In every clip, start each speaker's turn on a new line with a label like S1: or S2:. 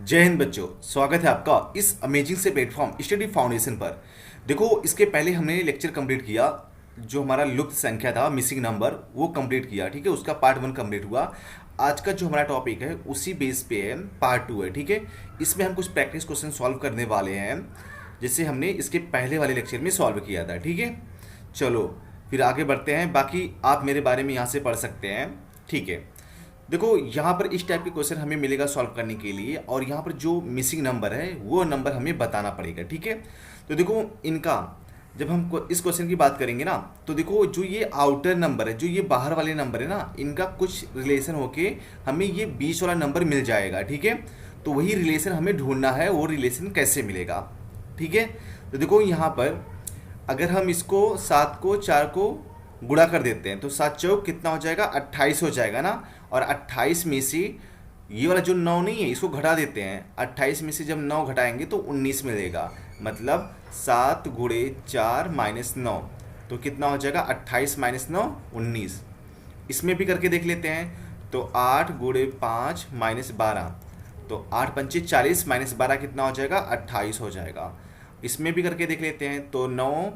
S1: जय हिंद बच्चों, स्वागत है आपका इस अमेजिंग से प्लेटफॉर्म स्टडी फाउंडेशन पर। देखो, इसके पहले हमने लेक्चर कंप्लीट किया। जो हमारा लुप्त संख्या था, मिसिंग नंबर, वो कंप्लीट किया। ठीक है, उसका पार्ट 1 कंप्लीट हुआ। आज का जो हमारा टॉपिक है उसी बेस पे है, पार्ट 2 है। ठीक है, इसमें हम कुछ प्रैक्टिस क्वेश्चन सॉल्व करने वाले हैं, जैसे हमने इसके पहले वाले लेक्चर में सॉल्व किया था। ठीक है, चलो फिर आगे बढ़ते हैं। बाकी आप मेरे बारे में यहाँ से पढ़ सकते हैं। ठीक है, देखो यहाँ पर इस टाइप के क्वेश्चन हमें मिलेगा सॉल्व करने के लिए, और यहाँ पर जो मिसिंग नंबर है वो नंबर हमें बताना पड़ेगा। ठीक है, तो देखो इनका जब हम इस क्वेश्चन की बात करेंगे ना, तो देखो जो ये आउटर नंबर है, जो ये बाहर वाले नंबर है ना, इनका कुछ रिलेशन होके हमें ये बीच वाला नंबर मिल जाएगा। ठीक है, तो वही रिलेशन हमें ढूंढना है, वो रिलेशन कैसे मिलेगा। ठीक है, तो देखो यहाँ पर अगर हम इसको 7 को 4 को गुणा कर देते हैं तो 7 चौक कितना हो जाएगा, 28 हो जाएगा ना। और 28 में से ये वाला जो 9 नहीं है, इसको घटा देते हैं। 28 में से जब 9 घटाएंगे तो 19 मिलेगा। मतलब 7 गुणे 4 माइनस 9, तो कितना हो जाएगा, 28 माइनस 9 19। इसमें भी करके देख लेते हैं। तो 8 गुणे 5 माइनस 12, तो 8 पंचे 40 माइनस 12 कितना हो जाएगा, 28 हो जाएगा। इसमें भी करके देख लेते हैं। तो 9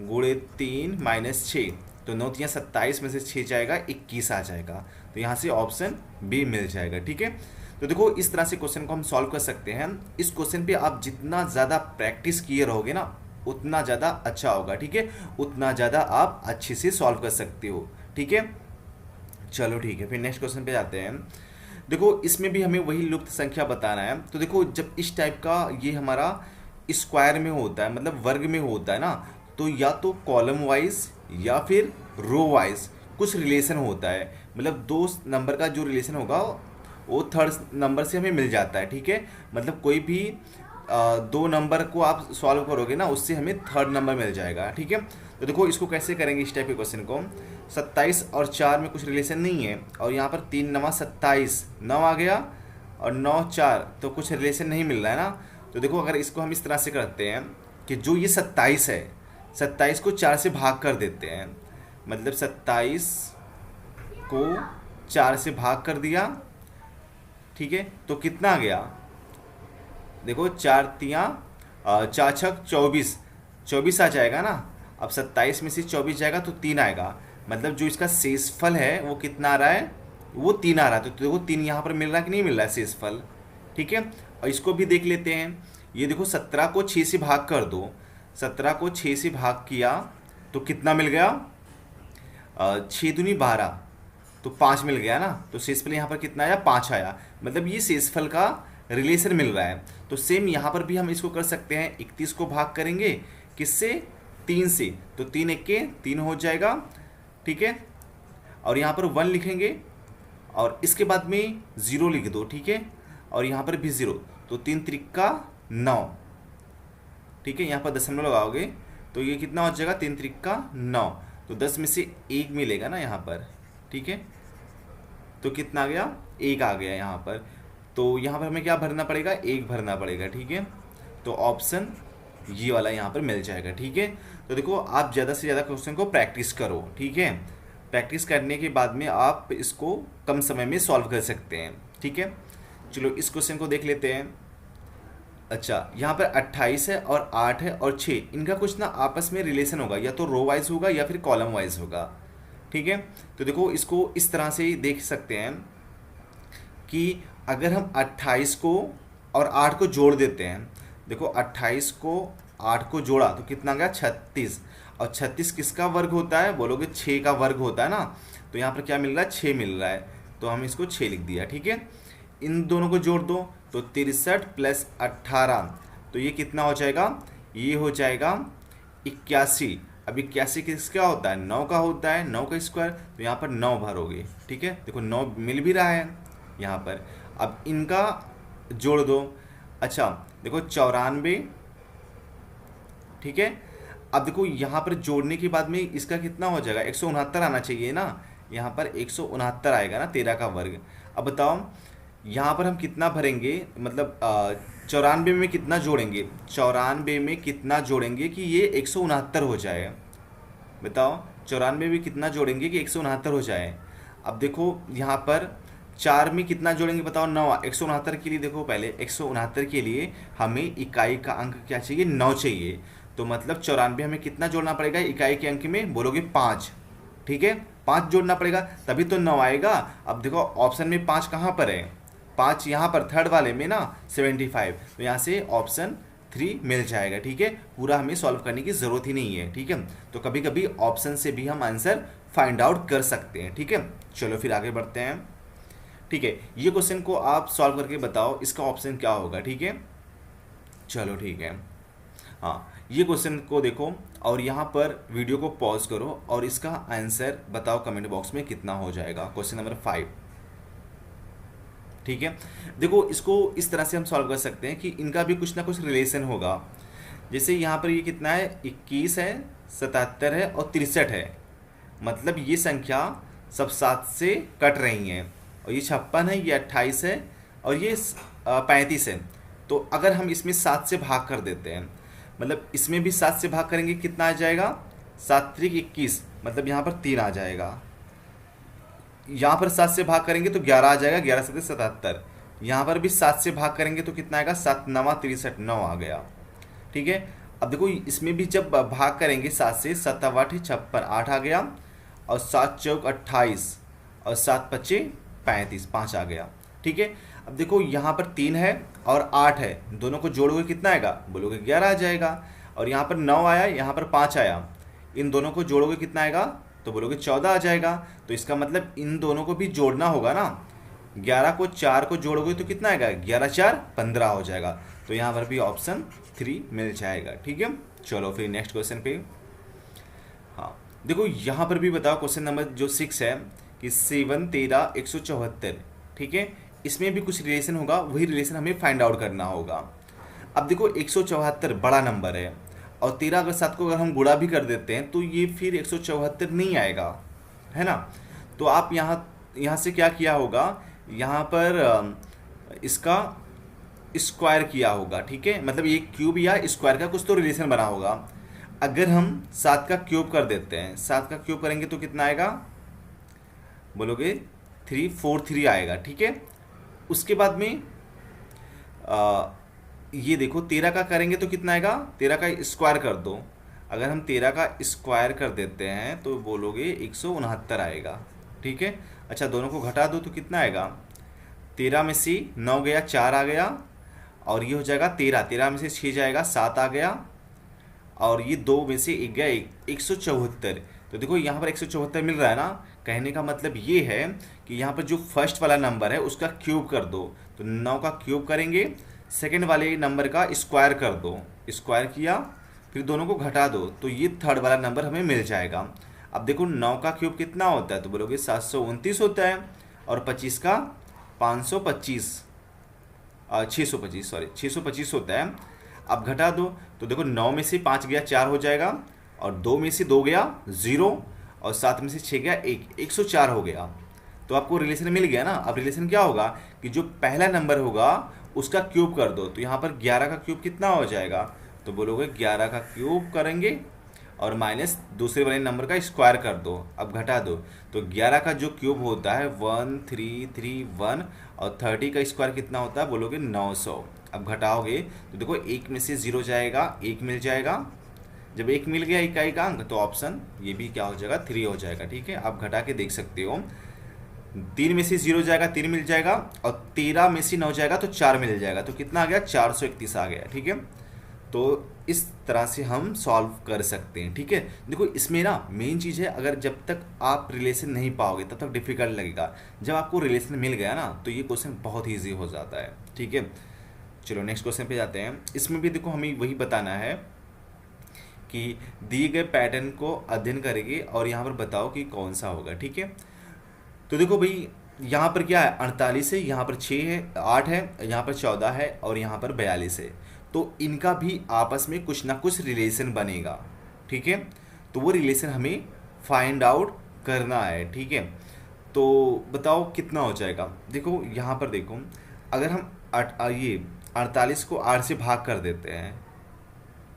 S1: गुणे 3 माइनस 6, तो 9 3 27 में से 6 जाएगा, 21 आ जाएगा। तो यहाँ से ऑप्शन बी मिल जाएगा। ठीक है, तो देखो इस तरह से क्वेश्चन को हम सॉल्व कर सकते हैं। इस क्वेश्चन पे आप जितना ज़्यादा प्रैक्टिस किए रहोगे ना, उतना ज़्यादा अच्छा होगा। ठीक है, उतना ज़्यादा आप अच्छे से सॉल्व कर सकते हो। ठीक है, चलो ठीक है, फिर नेक्स्ट क्वेश्चन पे जाते हैं। देखो इसमें भी हमें वही लुप्त संख्या बताना है। तो देखो जब इस टाइप का ये हमारा स्क्वायर में होता है, मतलब वर्ग में होता है ना, तो या तो कॉलम वाइज या फिर रो वाइज कुछ रिलेशन होता है। मतलब दो नंबर का जो रिलेशन होगा वो थर्ड नंबर से हमें मिल जाता है। ठीक है, मतलब कोई भी दो नंबर को आप सॉल्व करोगे ना, उससे हमें थर्ड नंबर मिल जाएगा। ठीक है, तो देखो इसको कैसे करेंगे इस टाइप के क्वेश्चन को। 27 और 4 में कुछ रिलेशन नहीं है, और यहाँ पर 3 9 27, 9 आ गया, और 9 4, तो कुछ रिलेशन नहीं मिल रहा है ना। तो देखो अगर इसको हम इस तरह से करते हैं कि जो ये 27 है, 27 को 4 से भाग कर देते हैं। मतलब 27 को 4 से भाग कर दिया। ठीक है, तो कितना आ गया, देखो 4 तियाँ 4 छक 24, 24 आ जाएगा ना। अब 27 में से 24 जाएगा तो 3 आएगा। मतलब जो इसका शेषफल है वो कितना आ रहा है, वो 3 आ रहा है। तो देखो 3 यहाँ पर मिल रहा है कि नहीं मिल रहा है शेषफल। ठीक है, और इसको भी देख लेते हैं। ये देखो 17 को 6 से भाग कर दो। 17 को 6 से भाग किया तो कितना मिल गया, 6 दूनी 12, तो 5 मिल गया ना। तो शेषफल यहाँ पर कितना आया, 5 आया। मतलब ये शेषफल का रिलेशन मिल रहा है। तो सेम यहाँ पर भी हम इसको कर सकते हैं। 31 को भाग करेंगे किससे, 3 से, तो 3 1 3 हो जाएगा। ठीक है, और यहाँ पर 1 लिखेंगे, और इसके बाद में 0 लिख दो। ठीक है, और यहाँ पर भी 0, तो 3 त्रिका 9। ठीक है, यहाँ पर दशमलव लगाओगे तो ये कितना हो जाएगा, 3 त्रिका 9, तो 10 में से 1 मिलेगा ना यहाँ पर। ठीक है, तो कितना आ गया, 1 आ गया यहाँ पर। तो यहाँ पर हमें क्या भरना पड़ेगा, 1 भरना पड़ेगा। ठीक है, तो ऑप्शन ये वाला यहाँ पर मिल जाएगा। ठीक है, तो देखो आप ज़्यादा से ज़्यादा क्वेश्चन को प्रैक्टिस करो। ठीक है, प्रैक्टिस करने के बाद में आप इसको कम समय में सॉल्व कर सकते हैं। ठीक है, चलो इस क्वेश्चन को देख लेते हैं। अच्छा, यहाँ पर 28 है और 8 है और 6, इनका कुछ ना आपस में रिलेशन होगा, या तो रो वाइज होगा या फिर कॉलम वाइज होगा। ठीक है, तो देखो इसको इस तरह से देख सकते हैं कि अगर हम 28 को और 8 को जोड़ देते हैं। देखो 28 को 8 को जोड़ा तो कितना गया, 36, और 36 किसका वर्ग होता है, बोलोगे 6 का वर्ग होता है ना। तो यहाँ पर क्या मिल रहा है, 6 मिल रहा है, तो हम इसको 6 लिख दिया। ठीक है, इन दोनों को जोड़ दो तो 63 प्लस 18, तो ये कितना हो जाएगा, ये हो जाएगा 81। अब 81 किसका होता है, 9 का होता है, 9 का स्क्वायर, तो यहाँ पर 9 भरोगे। ठीक है, देखो 9 मिल भी रहा है यहाँ पर। अब इनका जोड़ दो। अच्छा देखो 94। ठीक है, अब देखो यहाँ पर जोड़ने के बाद में इसका कितना हो जाएगा, 169 आना चाहिए ना। यहाँ पर 169 आएगा ना, 13 का वर्ग। अब बताओ यहाँ पर हम कितना भरेंगे, मतलब 94 में कितना जोड़ेंगे, 94 में कितना जोड़ेंगे कि ये 169 हो जाए। बताओ 94 में कितना जोड़ेंगे कि 169 हो जाए। अब देखो यहाँ पर 4 में कितना जोड़ेंगे बताओ, 9। 169 के लिए देखो, पहले 169 के लिए हमें इकाई का अंक क्या चाहिए, 9 चाहिए। तो मतलब 94 हमें कितना जोड़ना पड़ेगा इकाई के अंक में, बोलोगे 5। ठीक है, 5 जोड़ना पड़ेगा तभी तो 9 आएगा। अब देखो ऑप्शन में 5 कहाँ पर है, 5 यहाँ पर थर्ड वाले में ना 75, तो यहाँ से ऑप्शन 3 मिल जाएगा। ठीक है, पूरा हमें सॉल्व करने की ज़रूरत ही नहीं है। ठीक है, तो कभी कभी ऑप्शन से भी हम आंसर फाइंड आउट कर सकते हैं। ठीक है, चलो फिर आगे बढ़ते हैं। ठीक है, ये क्वेश्चन को आप सॉल्व करके बताओ इसका ऑप्शन क्या होगा। ठीक है, चलो ठीक है। हाँ, ये क्वेश्चन को देखो और यहाँ पर वीडियो को पॉज करो और इसका आंसर बताओ कमेंट बॉक्स में कितना हो जाएगा। Question number 5। ठीक है, देखो इसको इस तरह से हम सॉल्व कर सकते हैं कि इनका भी कुछ ना कुछ रिलेशन होगा। जैसे यहाँ पर ये कितना है, 21 है, 77 है और 63 है। मतलब ये संख्या सब 7 से कट रही हैं। और ये 56 है, ये 28 है और ये 35 है। तो अगर हम इसमें 7 से भाग कर देते हैं, मतलब इसमें भी 7 से भाग करेंगे कितना आ जाएगा, 7 त्रिक 21, मतलब यहाँ पर 3 आ जाएगा। यहाँ पर 7 से भाग करेंगे तो 11 आ जाएगा, 11 7 77। यहाँ पर भी 7 से भाग करेंगे तो कितना आएगा, 7 9 63, 9 आ गया। ठीक है, अब देखो इसमें भी जब भाग करेंगे 7 से, 7 8 56, 8 आ गया और 7 चौक 28 और 7 पच्चे 35, 5 आ गया। ठीक है, अब देखो यहाँ पर 3 है और 8 है, दोनों को जोड़ोगे कितना आएगा, बोलोगे 11 आ जाएगा। और यहाँ पर 9 आया, यहाँ पर 5 आया, इन दोनों को जोड़ोगे कितना आएगा, तो बोलोगे 14 आ जाएगा। तो इसका मतलब इन दोनों को भी जोड़ना होगा ना, 11 को 4 को जोड़ोगे तो कितना आएगा, 11 4 15 हो जाएगा। तो यहाँ पर भी ऑप्शन 3 मिल जाएगा। ठीक है, चलो फिर नेक्स्ट क्वेश्चन पे। हाँ, देखो यहाँ पर भी बताओ क्वेश्चन नंबर जो 6 है कि 7 13 174। ठीक है, इसमें भी कुछ रिलेशन होगा, वही रिलेशन हमें फाइंड आउट करना होगा। अब देखो 174 बड़ा नंबर है और 13 अगर 7 को अगर हम गुणा भी कर देते हैं तो ये फिर 174 नहीं आएगा, है ना। तो आप यहाँ से क्या किया होगा, यहाँ पर इसका स्क्वायर किया होगा। ठीक है, मतलब ये क्यूब या स्क्वायर का कुछ तो रिलेशन बना होगा। अगर हम 7 का क्यूब कर देते हैं, 7 का क्यूब करेंगे तो कितना आएगा, बोलोगे 343 आएगा। ठीक है, उसके बाद में ये देखो 13 का करेंगे तो कितना आएगा, 13 का स्क्वायर कर दो। अगर हम 13 का स्क्वायर कर देते हैं तो बोलोगे 169 आएगा। ठीक है, अच्छा दोनों को घटा दो तो कितना आएगा, 13 में से 9 गया, 4 आ गया और ये हो जाएगा 13, 13 में से 6 जाएगा, 7 आ गया और ये 2 में से 1 गया, 174। तो देखो यहाँ पर 174 मिल रहा है ना। कहने का मतलब ये है कि यहाँ पर जो फर्स्ट वाला नंबर है उसका क्यूब कर दो, तो 9 का क्यूब करेंगे, सेकंड वाले नंबर का स्क्वायर कर दो, स्क्वायर किया, फिर दोनों को घटा दो तो ये थर्ड वाला नंबर हमें मिल जाएगा। अब देखो 9 का क्यूब कितना होता है, तो बोलोगे 729 होता है और 25 का 525 625 सॉरी 625 होता है। अब घटा दो तो देखो 9 में से 5 गया 4 हो जाएगा और 2 में से 2 गया 0 और 7 में से 6 गया 1, 104 हो गया। तो आपको रिलेशन मिल गया ना। अब रिलेशन क्या होगा कि जो पहला नंबर होगा उसका क्यूब कर दो, तो यहाँ पर 11 का क्यूब कितना हो जाएगा, तो बोलोगे 11 का क्यूब करेंगे और माइनस दूसरे वाले नंबर का स्क्वायर कर दो। अब घटा दो तो 11 का जो क्यूब होता है 1331 और 30 का स्क्वायर कितना होता है, बोलोगे 900। अब घटाओगे तो देखो 1 में से 0 जाएगा, 1 मिल जाएगा। जब 1 मिल गया इकाई का अंक तो ऑप्शन ये भी क्या हो जाएगा, 3 हो जाएगा। ठीक है, आप घटा के देख सकते हो, 3 में से 0 जाएगा 3 मिल जाएगा और 13 में से 9 जाएगा तो 4 मिल जाएगा, तो कितना आ गया 431 आ गया। ठीक है, तो इस तरह से हम सॉल्व कर सकते हैं। ठीक है, देखो इसमें ना मेन चीज़ है, अगर जब तक आप रिलेशन नहीं पाओगे तब तक डिफिकल्ट लगेगा, जब आपको रिलेशन मिल गया ना तो ये क्वेश्चन बहुत ईजी हो जाता है। ठीक है, चलो नेक्स्ट क्वेश्चन पे जाते हैं। इसमें भी देखो हमें वही बताना है कि दिए गए पैटर्न को अध्ययन करेंगे और यहाँ पर बताओ कि कौन सा होगा। ठीक है, तो देखो भाई यहाँ पर क्या है, 48 है, यहाँ पर 6 है, 8 है, यहाँ पर 14 है और यहाँ पर 42 है। तो इनका भी आपस में कुछ ना कुछ रिलेशन बनेगा। ठीक है, तो वो रिलेशन हमें फाइंड आउट करना है। ठीक है, तो बताओ कितना हो जाएगा। देखो यहाँ पर देखो, अगर हम ये 48 को 8 से भाग कर देते हैं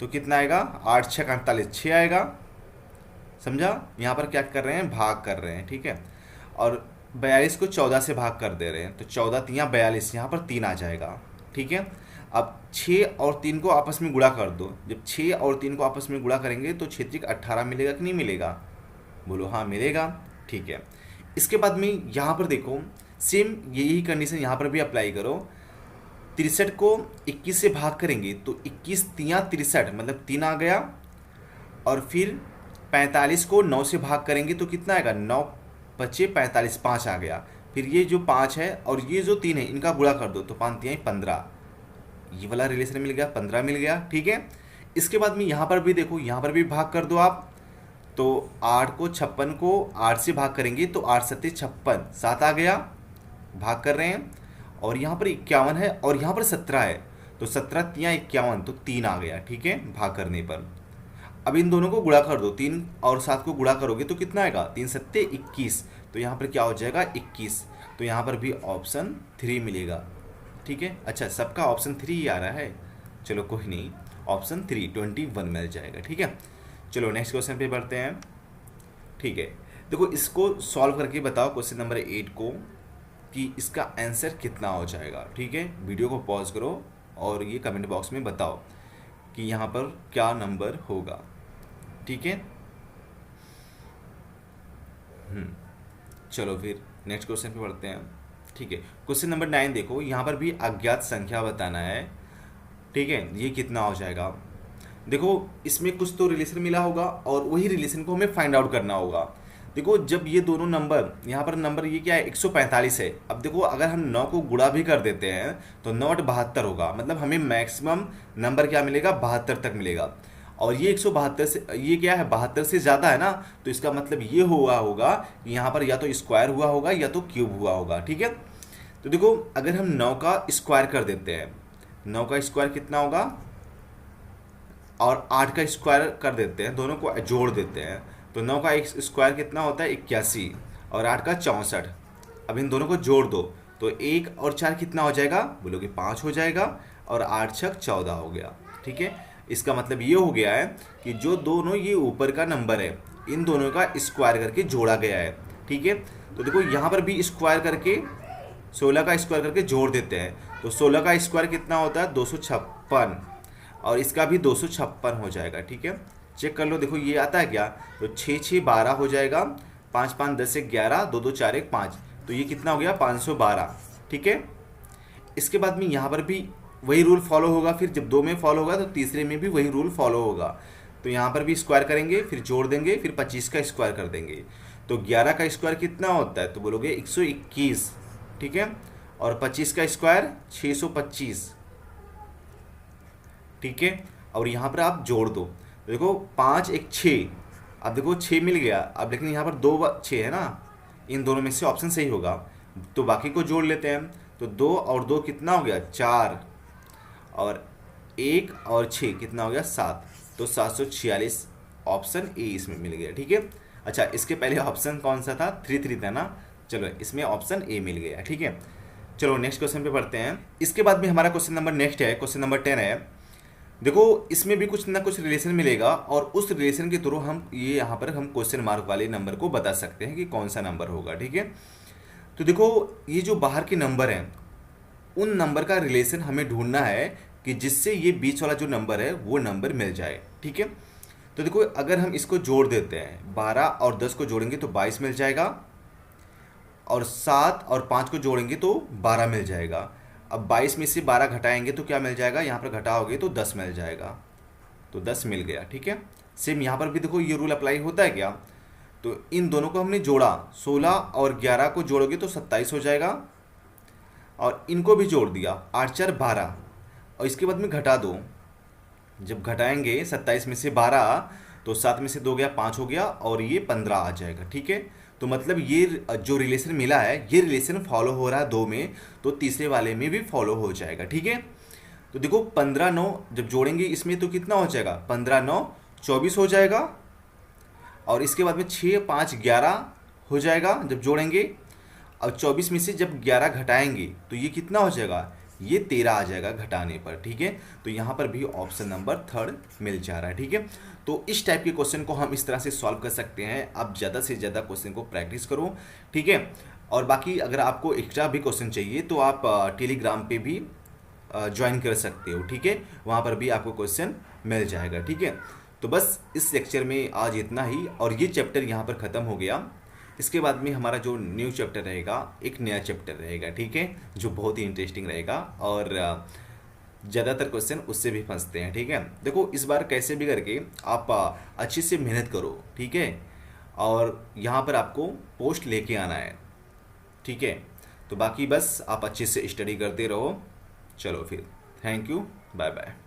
S1: तो कितना आएगा, 8 6 48, 6 आएगा। समझा, यहाँ पर क्या कर रहे हैं, भाग कर रहे हैं। ठीक है, और 42 को 14 से भाग कर दे रहे हैं, तो 14 तियाँ 42, यहाँ पर 3 आ जाएगा। ठीक है, अब 6 और 3 को आपस में गुणा कर दो। जब 6 और 3 को आपस में गुणा करेंगे तो 6 त्रिक 18 मिलेगा कि नहीं मिलेगा? बोलो हाँ मिलेगा। ठीक है, इसके बाद में यहाँ पर देखो सेम यही कंडीशन यहाँ पर भी अप्लाई करो। 63 को 21 से भाग करेंगे तो 21 तियाँ 63, मतलब 3 आ गया। और फिर 45 को 9 से भाग करेंगे तो कितना आएगा? 9 बचे 45, 5 आ गया। फिर ये जो 5 है और ये जो 3 है इनका गुणा कर दो तो 5 तियाँ 15, ये वाला रिलेशन मिल गया, 15 मिल गया। ठीक है, इसके बाद में यहाँ पर भी देखो, यहाँ पर भी भाग कर दो आप। तो 8 को 56 को 8 से भाग करेंगे तो 8 सत्ते 56, 7 आ गया, भाग कर रहे हैं। और यहाँ पर 51 है और यहाँ पर 17 है, तो 17 तियाँ 51, तो 3 आ गया। ठीक है, भाग करने पर अब इन दोनों को गुणा कर दो। 3 और 7 को गुणा करोगे तो कितना आएगा? 3 सत्ते 21, तो यहाँ पर क्या हो जाएगा? 21। तो यहाँ पर भी ऑप्शन 3 मिलेगा। ठीक है, अच्छा सबका ऑप्शन 3 ही आ रहा है, चलो कोई नहीं, ऑप्शन 3 21 मिल जाएगा। ठीक है, चलो नेक्स्ट क्वेश्चन पे बढ़ते हैं। ठीक है, देखो इसको सॉल्व करके बताओ क्वेश्चन नंबर 8 को कि इसका आंसर कितना हो जाएगा। ठीक है, वीडियो को पॉज करो और ये कमेंट बॉक्स में बताओ कि यहाँ पर क्या नंबर होगा। ठीक है, चलो फिर नेक्स्ट क्वेश्चन पे बढ़ते हैं। ठीक है, क्वेश्चन नंबर 9 देखो, यहाँ पर भी अज्ञात संख्या बताना है। ठीक है, ये कितना हो जाएगा? देखो इसमें कुछ तो रिलेशन मिला होगा और वही रिलेशन को हमें फाइंड आउट करना होगा। देखो जब ये दोनों नंबर, यहाँ पर नंबर ये क्या है? 145 है। अब देखो अगर हम 9 को गुणा भी कर देते हैं तो 9 8 72 होगा, मतलब हमें मैक्सिमम नंबर क्या मिलेगा? 72 तक मिलेगा। और ये 172 से, ये क्या है? 72 से ज़्यादा है ना, तो इसका मतलब ये हुआ होगा कि यहाँ पर या तो स्क्वायर हुआ होगा या तो क्यूब हुआ होगा। ठीक है, तो देखो अगर हम 9 का स्क्वायर कर देते हैं, 9 का स्क्वायर कितना होगा? और 8 का स्क्वायर कर देते हैं, दोनों को जोड़ देते हैं, तो 9 का एक स्क्वायर कितना होता है? 81, और 8 का 64। अब इन दोनों को जोड़ दो तो 1 और 4 कितना हो जाएगा? बोलोगे 5 हो जाएगा, और 8 छक 14 हो गया। ठीक है, इसका मतलब ये हो गया है कि जो दोनों ये ऊपर का नंबर है इन दोनों का स्क्वायर करके जोड़ा गया है। ठीक है, तो देखो यहाँ पर भी स्क्वायर करके 16 का स्क्वायर करके जोड़ देते हैं, तो 16 का स्क्वायर कितना होता है? 256, और इसका भी 256 हो जाएगा। ठीक है, चेक कर लो, देखो ये आता है क्या? तो 6 6 12 हो जाएगा, 5 5 10 1 11, 2 2 4 1 5, तो ये कितना हो गया? 512। ठीक है, इसके बाद में यहाँ पर भी वही रूल फॉलो होगा, फिर जब 2 में फॉलो होगा तो तीसरे में भी वही रूल फॉलो होगा। तो यहाँ पर भी स्क्वायर करेंगे, फिर जोड़ देंगे, फिर 25 का स्क्वायर कर देंगे, तो 11 का स्क्वायर कितना होता है? तो बोलोगे 121। ठीक है, और 25 का स्क्वायर 625। ठीक है, और यहाँ पर आप जोड़ दो, देखो 5 1 6, अब देखो 6 मिल गया। अब लेकिन यहाँ पर 2 6 है ना, इन दोनों में से ऑप्शन सही होगा, तो बाकी को जोड़ लेते हैं। तो 2 और 2 कितना हो गया? 4, और 1 और 6 कितना हो गया? 7, तो 746, ऑप्शन ए इसमें मिल गया। ठीक है, अच्छा इसके पहले ऑप्शन कौन सा था? 3 3 था ना, चलो इसमें ऑप्शन ए मिल गया। ठीक है, चलो नेक्स्ट क्वेश्चन पे बढ़ते हैं। इसके बाद में हमारा क्वेश्चन नंबर नेक्स्ट है, क्वेश्चन नंबर 10 है। देखो इसमें भी कुछ ना कुछ रिलेशन मिलेगा और उस रिलेशन के थ्रू हम ये यहाँ पर हम क्वेश्चन मार्क वाले नंबर को बता सकते हैं कि कौन सा नंबर होगा। ठीक है, तो देखो ये जो बाहर के नंबर हैं उन नंबर का रिलेशन हमें ढूंढना है कि जिससे ये बीच वाला जो नंबर है वो नंबर मिल जाए। ठीक है, तो देखो अगर हम इसको जोड़ देते हैं, 12 और 10 को जोड़ेंगे तो 22 मिल जाएगा, और 7 और 5 को जोड़ेंगे तो 12 मिल जाएगा। अब 22 में से 12 घटाएंगे तो क्या मिल जाएगा? यहाँ पर घटाओगे तो 10 मिल जाएगा, तो 10 मिल गया। ठीक है, सेम यहाँ पर भी देखो ये रूल अप्लाई होता है क्या? तो इन दोनों को हमने जोड़ा, 16 और 11 को जोड़ोगे तो 27 हो जाएगा, और इनको भी जोड़ दिया, 8 4 12, और इसके बाद में घटा दो। जब घटाएंगे 27 में से 12 तो 7 में से 2 गया, 5 हो गया, और ये 15 आ जाएगा। ठीक है, तो मतलब ये जो रिलेशन मिला है ये रिलेशन फॉलो हो रहा है 2 में, तो तीसरे वाले में भी फॉलो हो जाएगा। ठीक है, तो देखो 15 9 जब जोड़ेंगे इसमें तो कितना हो जाएगा? 15 9 24 हो जाएगा, और इसके बाद में 6 5 11 हो जाएगा जब जोड़ेंगे। अब 24 में से जब 11 घटाएंगे तो ये कितना हो जाएगा? ये 13 आ जाएगा घटाने पर। ठीक है, तो यहाँ पर भी ऑप्शन नंबर 3 मिल जा रहा है। ठीक है, तो इस टाइप के क्वेश्चन को हम इस तरह से सॉल्व कर सकते हैं। आप ज़्यादा से ज़्यादा क्वेश्चन को प्रैक्टिस करो। ठीक है, और बाकी अगर आपको एक्स्ट्रा भी क्वेश्चन चाहिए तो आप टेलीग्राम पे भी ज्वाइन कर सकते हो, ठीक है। वहाँ पर भी आपको क्वेश्चन मिल जाएगा, ठीक है। तो बस इस लेक्चर में आज इतना ही, और ये चैप्टर यहाँ पर ख़त्म हो गया। इसके बाद में हमारा जो न्यू चैप्टर रहेगा, एक नया चैप्टर रहेगा, ठीक है, जो बहुत ही इंटरेस्टिंग रहेगा और ज़्यादातर क्वेश्चन उससे भी फंसते हैं, ठीक है। देखो इस बार कैसे भी करके आप अच्छे से मेहनत करो, ठीक है, और यहाँ पर आपको पोस्ट लेके आना है, ठीक है। तो बाकी बस आप अच्छे से स्टडी करते रहो। चलो फिर, थैंक यू, बाय बाय।